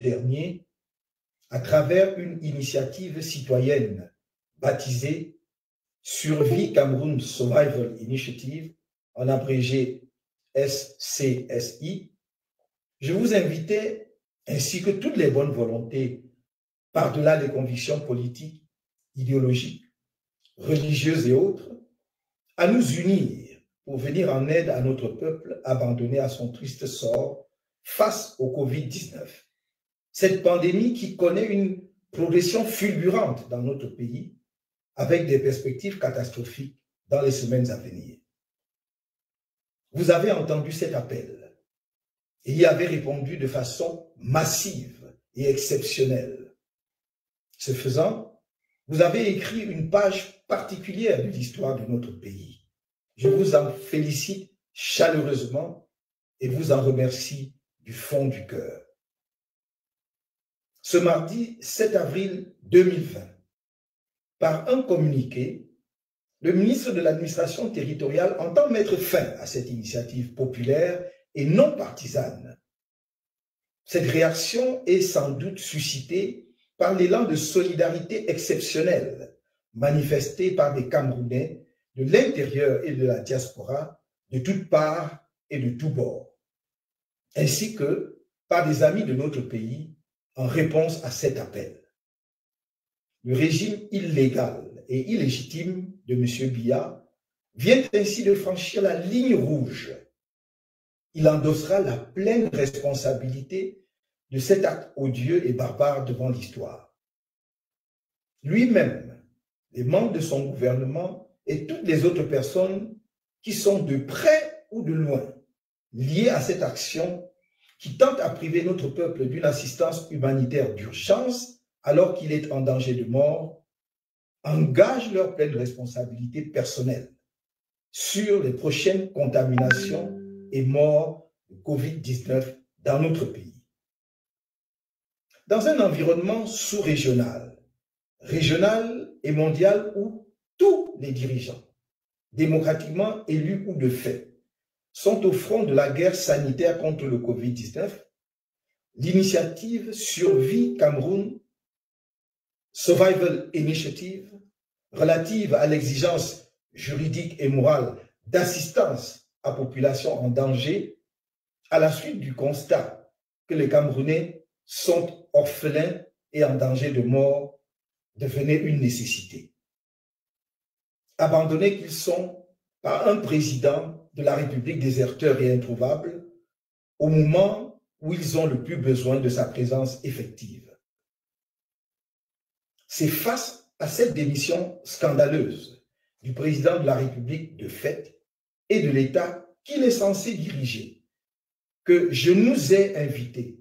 dernier à travers une initiative citoyenne baptisée Survie Cameroun Survival Initiative, en abrégé SCSI. Je vous invitais, ainsi que toutes les bonnes volontés, par-delà les convictions politiques, idéologiques, religieuses et autres, à nous unir pour venir en aide à notre peuple abandonné à son triste sort face au Covid-19. Cette pandémie qui connaît une progression fulgurante dans notre pays avec des perspectives catastrophiques dans les semaines à venir. Vous avez entendu cet appel et y avez répondu de façon massive et exceptionnelle. Ce faisant, vous avez écrit une page particulière de l'histoire de notre pays. Je vous en félicite chaleureusement et vous en remercie du fond du cœur. Ce mardi 7 avril 2020, par un communiqué, le ministre de l'Administration territoriale entend mettre fin à cette initiative populaire et non partisane. Cette réaction est sans doute suscitée par l'élan de solidarité exceptionnelle manifesté par des Camerounais de l'intérieur et de la diaspora, de toutes parts et de tous bords, ainsi que par des amis de notre pays en réponse à cet appel. Le régime illégal et illégitime de M. Biya vient ainsi de franchir la ligne rouge. Il endossera la pleine responsabilité de cet acte odieux et barbare devant l'histoire. Lui-même, les membres de son gouvernement et toutes les autres personnes qui sont de près ou de loin liées à cette action qui tente à priver notre peuple d'une assistance humanitaire d'urgence alors qu'il est en danger de mort, engagent leur pleine responsabilité personnelle sur les prochaines contaminations et morts de Covid-19 dans notre pays. Dans un environnement sous-régional, régional et mondial où tous les dirigeants, démocratiquement élus ou de fait, sont au front de la guerre sanitaire contre le Covid-19, l'initiative Survie Cameroun Survival Initiative, relative à l'exigence juridique et morale d'assistance à population en danger, à la suite du constat que les Camerounais sont orphelins et en danger de mort, devenait une nécessité. Abandonnés qu'ils sont par un président de la République déserteur et introuvable, au moment où ils ont le plus besoin de sa présence effective. C'est face à cette démission scandaleuse du président de la République de fait et de l'État qu'il est censé diriger que je nous ai invités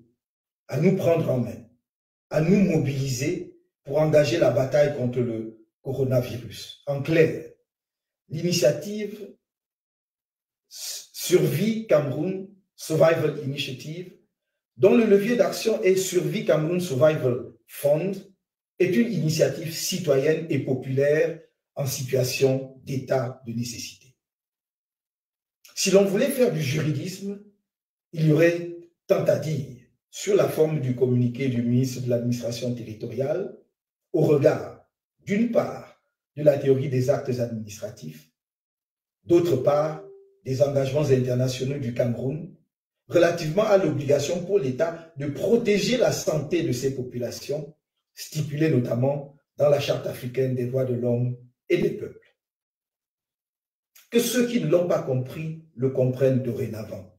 à nous prendre en main, à nous mobiliser pour engager la bataille contre le coronavirus. En clair, l'initiative Survie Cameroun Survival Initiative, dont le levier d'action est Survie Cameroun Survival Fund, est une initiative citoyenne et populaire en situation d'état de nécessité. Si l'on voulait faire du juridisme, il y aurait tant à dire sur la forme du communiqué du ministre de l'Administration territoriale au regard, d'une part, de la théorie des actes administratifs, d'autre part, des engagements internationaux du Cameroun relativement à l'obligation pour l'État de protéger la santé de ses populations, stipulée notamment dans la Charte africaine des droits de l'homme et des peuples. Que ceux qui ne l'ont pas compris le comprennent dorénavant.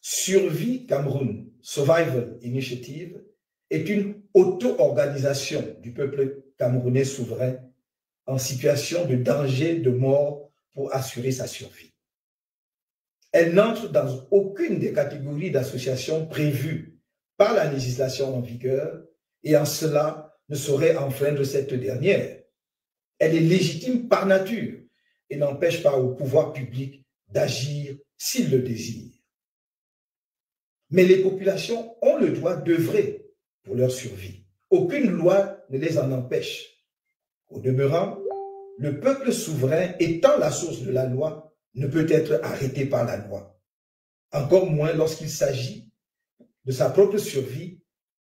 Survie Cameroun Survival Initiative est une auto-organisation du peuple camerounais souverain en situation de danger de mort pour assurer sa survie. Elle n'entre dans aucune des catégories d'associations prévues par la législation en vigueur et en cela ne saurait enfreindre cette dernière. Elle est légitime par nature et n'empêche pas au pouvoir public d'agir s'il le désire. Mais les populations ont le droit d'œuvrer pour leur survie. Aucune loi ne les en empêche. Au demeurant, le peuple souverain étant la source de la loi ne peut être arrêté par la loi. Encore moins lorsqu'il s'agit de sa propre survie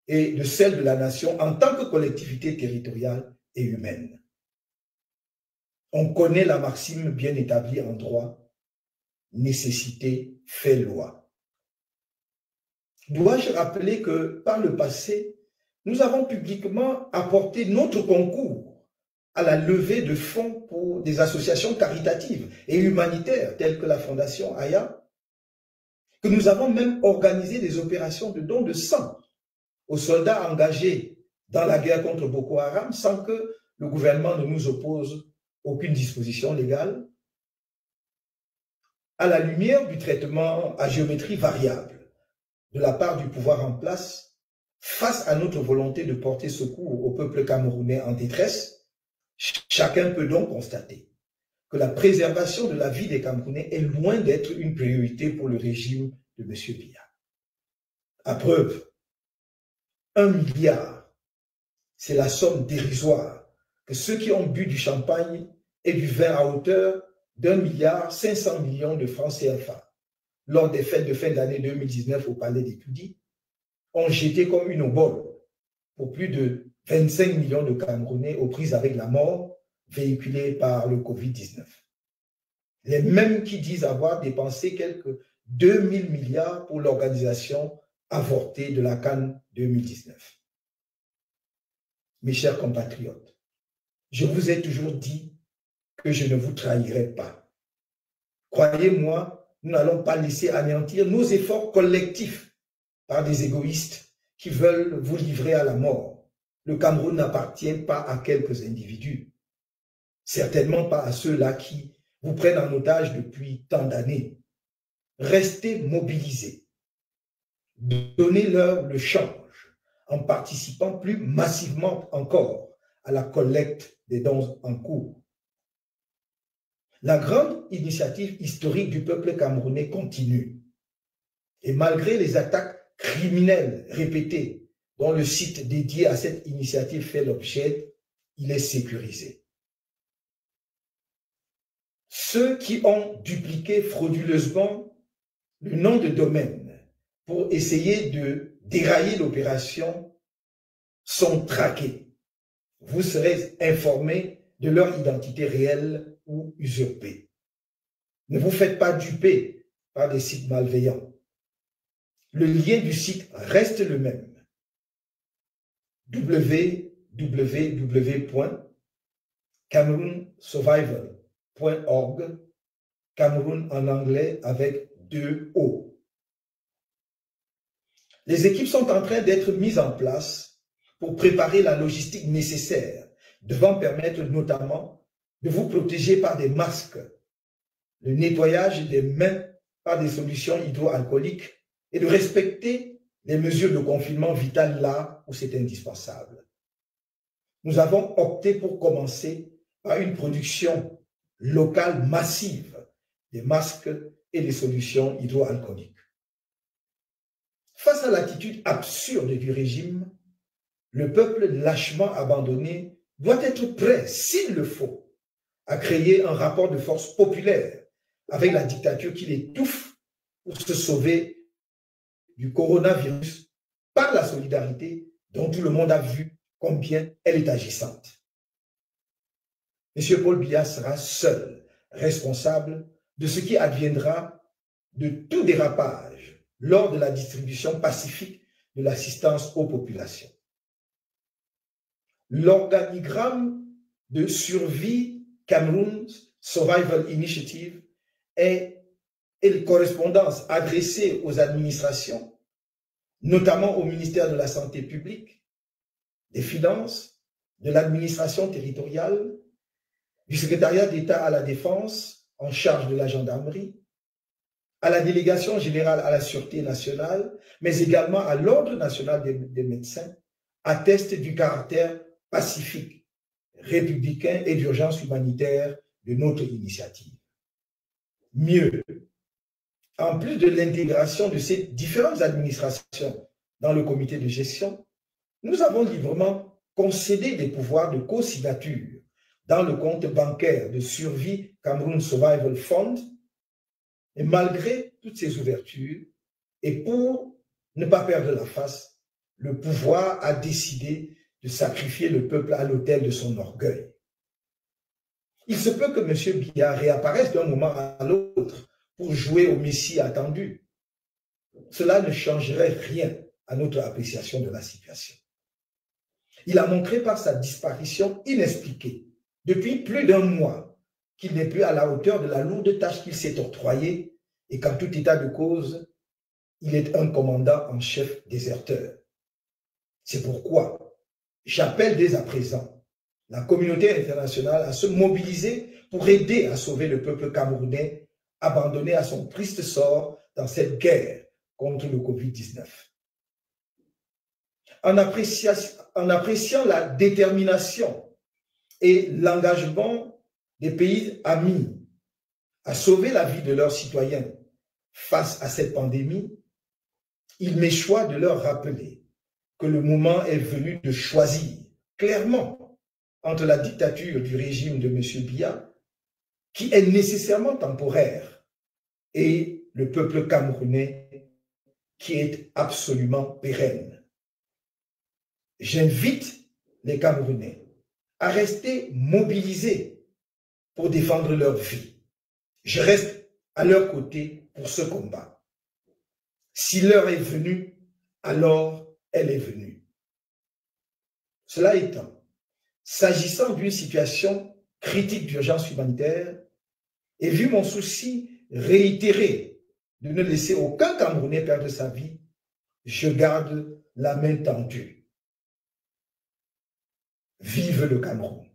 et de celle de la nation en tant que collectivité territoriale et humaine. On connaît la maxime bien établie en droit, nécessité fait loi. Dois-je rappeler que par le passé, nous avons publiquement apporté notre concours à la levée de fonds pour des associations caritatives et humanitaires telles que la Fondation Aya, que nous avons même organisé des opérations de dons de sang aux soldats engagés dans la guerre contre Boko Haram sans que le gouvernement ne nous oppose aucune disposition légale, à la lumière du traitement à géométrie variable de la part du pouvoir en place face à notre volonté de porter secours au peuple camerounais en détresse. Chacun peut donc constater que la préservation de la vie des Camerounais est loin d'être une priorité pour le régime de M. Biya. À preuve, 1 milliard, c'est la somme dérisoire que ceux qui ont bu du champagne et du vin à hauteur d'1 milliard 500 millions de francs CFA lors des fêtes de fin d'année 2019 au Palais des Tudis ont jeté comme une obole pour plus de 25 millions de Camerounais aux prises avec la mort véhiculée par le Covid-19. Les mêmes qui disent avoir dépensé quelques 2000 milliards pour l'organisation avortée de la CAN 2019. Mes chers compatriotes, je vous ai toujours dit que je ne vous trahirai pas. Croyez-moi, nous n'allons pas laisser anéantir nos efforts collectifs par des égoïstes qui veulent vous livrer à la mort. Le Cameroun n'appartient pas à quelques individus, certainement pas à ceux-là qui vous prennent en otage depuis tant d'années. Restez mobilisés, donnez-leur le change en participant plus massivement encore à la collecte des dons en cours. La grande initiative historique du peuple camerounais continue. Et malgré les attaques criminelles répétées dont le site dédié à cette initiative fait l'objet, il est sécurisé. Ceux qui ont dupliqué frauduleusement le nom de domaine pour essayer de dérailler l'opération sont traqués. Vous serez informés de leur identité réelle ou usurpée. Ne vous faites pas duper par des sites malveillants. Le lien du site reste le même. www.cameroonsurvival.org, Cameroun en anglais avec 2 O. Les équipes sont en train d'être mises en place pour préparer la logistique nécessaire, devant permettre notamment de vous protéger par des masques, le nettoyage des mains par des solutions hydroalcooliques et de respecter les mesures de confinement vital là où c'est indispensable. Nous avons opté pour commencer par une production locale massive des masques et des solutions hydroalcooliques. Face à l'attitude absurde du régime, le peuple lâchement abandonné doit être prêt, s'il le faut, à créer un rapport de force populaire avec la dictature qui l'étouffe pour se sauver du coronavirus par la solidarité dont tout le monde a vu combien elle est agissante. M. Paul Biya sera seul responsable de ce qui adviendra de tout dérapage lors de la distribution pacifique de l'assistance aux populations. L'organigramme de survie Cameroon Survival Initiative et les correspondances adressées aux administrations, notamment au ministère de la Santé publique, des Finances, de l'administration territoriale, du secrétariat d'État à la Défense en charge de la gendarmerie, à la délégation générale à la Sûreté nationale, mais également à l'Ordre national des médecins, attestent du caractère pacifique, républicain et d'urgence humanitaire de notre initiative. Mieux, en plus de l'intégration de ces différentes administrations dans le comité de gestion, nous avons librement concédé des pouvoirs de co-signature dans le compte bancaire de survie Cameroun Survival Fund, et malgré toutes ces ouvertures, et pour ne pas perdre la face, le pouvoir a décidé de sacrifier le peuple à l'autel de son orgueil. Il se peut que M. Biya réapparaisse d'un moment à l'autre pour jouer au Messie attendu. Cela ne changerait rien à notre appréciation de la situation. Il a montré par sa disparition inexpliquée depuis plus d'un mois qu'il n'est plus à la hauteur de la lourde tâche qu'il s'est octroyée et qu'en tout état de cause, il est un commandant en chef déserteur. C'est pourquoi j'appelle dès à présent la communauté internationale à se mobiliser pour aider à sauver le peuple camerounais abandonné à son triste sort dans cette guerre contre le Covid-19. En appréciant la détermination et l'engagement des pays amis à sauver la vie de leurs citoyens face à cette pandémie, il m'échoit de leur rappeler que le moment est venu de choisir clairement entre la dictature du régime de M. Biya, qui est nécessairement temporaire, et le peuple camerounais, qui est absolument pérenne. J'invite les Camerounais à rester mobilisés pour défendre leur vie. Je reste à leur côté pour ce combat. Si l'heure est venue, alors elle est venue. Cela étant, s'agissant d'une situation critique d'urgence humanitaire, et vu mon souci réitéré de ne laisser aucun Camerounais perdre sa vie, je garde la main tendue. Vive le Cameroun!